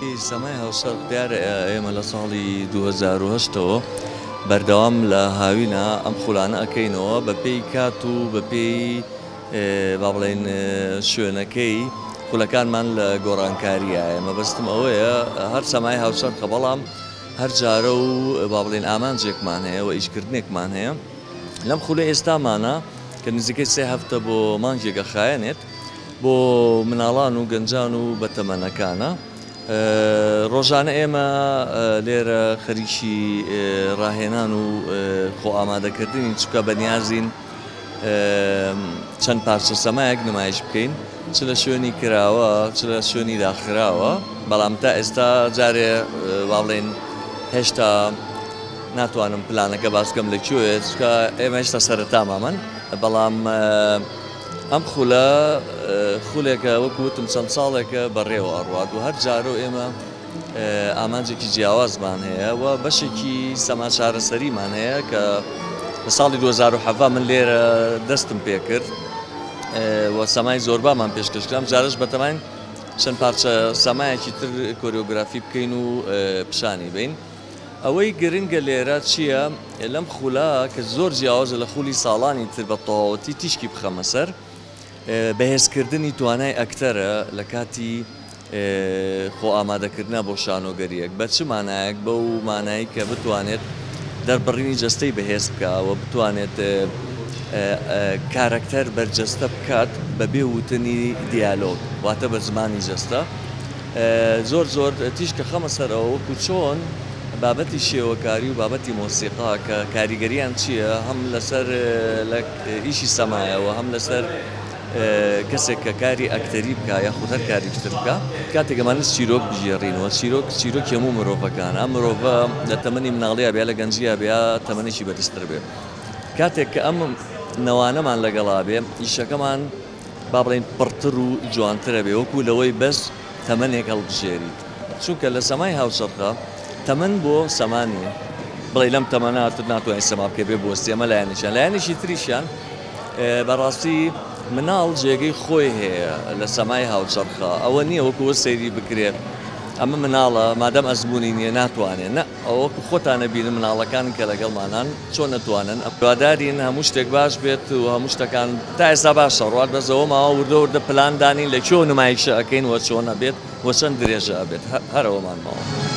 سەمای هاوسەر دیارە ئێمە لە ساڵی 2010ەوە بەردەوام لە هاوینە ئەم خولانە ئەەکەینەوە بە پێی کات و بە پێی با بڵێن شوێنەکەی خولەکانمان لە گۆڕانکاریە. ئێمە بەستم ئەوەیە هەر سەمای هاوسەر کە بەڵام هەر جارە و با بڵێن ئامانجێکمان هەیە و ئیشکردنێکمان هەیە لەم خولە ئێستامانە کە نزیکەی 3 هەفتە بۆ مانگێکە خایەنێت بۆ مناڵان و گەنجان و بەتەمەنەکانە. ڕۆژانە ئێمە لێرە خەریکی ڕاهێنان و خۆ ئامادەکردنی چکە بەنیازین چەند پارچە سەمایەک نمایش بکەین، چ لە شوێنی کراوە چ لە شوێنی داخراوە، بەڵام تا ئێستا جارێ با بڵێن هێشتا ناتوانم پلانەکە باسکەم لەکوێ چکە ئێمە هێشتا سەرەتامامەن، بەڵام ئەم خولە خولێکە وەکوتم چەند ساڵێکە بەڕێوە ئەڕوات و هەر جارۆ ئێمە ئامانجێکی جیاوازمان هەیە و بەشێکی سەما چارەسەریمان هەیە کە لە ساڵی 2007 من لێرە دەستم پێ کرد و سەمای زۆربامان پێشکەشکرام، جارش بەتەمەن چەند پارچە سەمایەکی تر کۆریۆگرافی بکەین و پیشانی بین. ئەوەی گرنگە لێرە چییە؟ لەم خولە کە زۆر جیاوازە لە خولی ساڵانی تر بە تەواوەتی تیشکی بخەمە سەر، بەهێزکردنی توانای ئەکتەرە لە کاتی خۆ ئامادەکردنە بۆ شانۆگەریەک بە چ مانایەک بەو مانایی کە بتوانێت دەربڕینی جەستەی بەهێز بکەوە، بتوانێت کارەکتەر بەرجەستە بکات بەبێ وتنی دیالۆگ واتە بە زمانی جەستە. زۆر زۆر تیشکە خەمە سەرەوە وەکو چۆن بابەتی شێوەکاری و بابەتی مۆسیقا کە کاریگەریان چییە، هەم لەسەر ئیشی سەمایەوە هەم لەسەر کەسێک کە کاری ئەکتەری بکە یا خودەر کاریشتر بکە، کاتێک ئەمانە چیرۆک بژێڕینەوە. چیرۆک هەموو مرۆڤەکان، ئەم مرۆڤە لە تەمەنی مناڵەیە بیا لە گەنجیە بیا تەمەنێکی بەرزتر بێ. کاتێک کە ئەم نەوانەمان لەگەڵا بێ ئیشەکەمان با بڵێن پڕتر و جوانترە بێ وەکو لەوەی بەس تەمەنێک هەڵبژێریت، چونکە لە سەمای هاوسەرخە تەمەن بۆ سەمانیە، بڵێ لەم تەمەناتر ناتوانین سەما بکە بێ بۆستی. ئەمە لایەنیشیان لایەنێکی تریشیان بەڕاستی مناڵ جێگەی خۆی هەیە لە سەمای هاوسەرخە، ئەوە نییە وەکووە سەیری بکرێت ئەمە مناڵە مادەم ئەزمموی نییە ناتوانێت، نە ئەوەکو خۆتانە بینن مناڵەکان کە لەگەڵمانان چۆن نەتوانن ئەپوادارین هەموو شتێک باش بێت و هەموو شتەکان تا ئێستا باشە ڕوات بەزەوە ماوە وردە وردە پلاندانین لە چۆن نمایشە ئەەکەین وە چۆنە بێت وە چەند درێژە ئەبێت هەرەوەمان ماوە.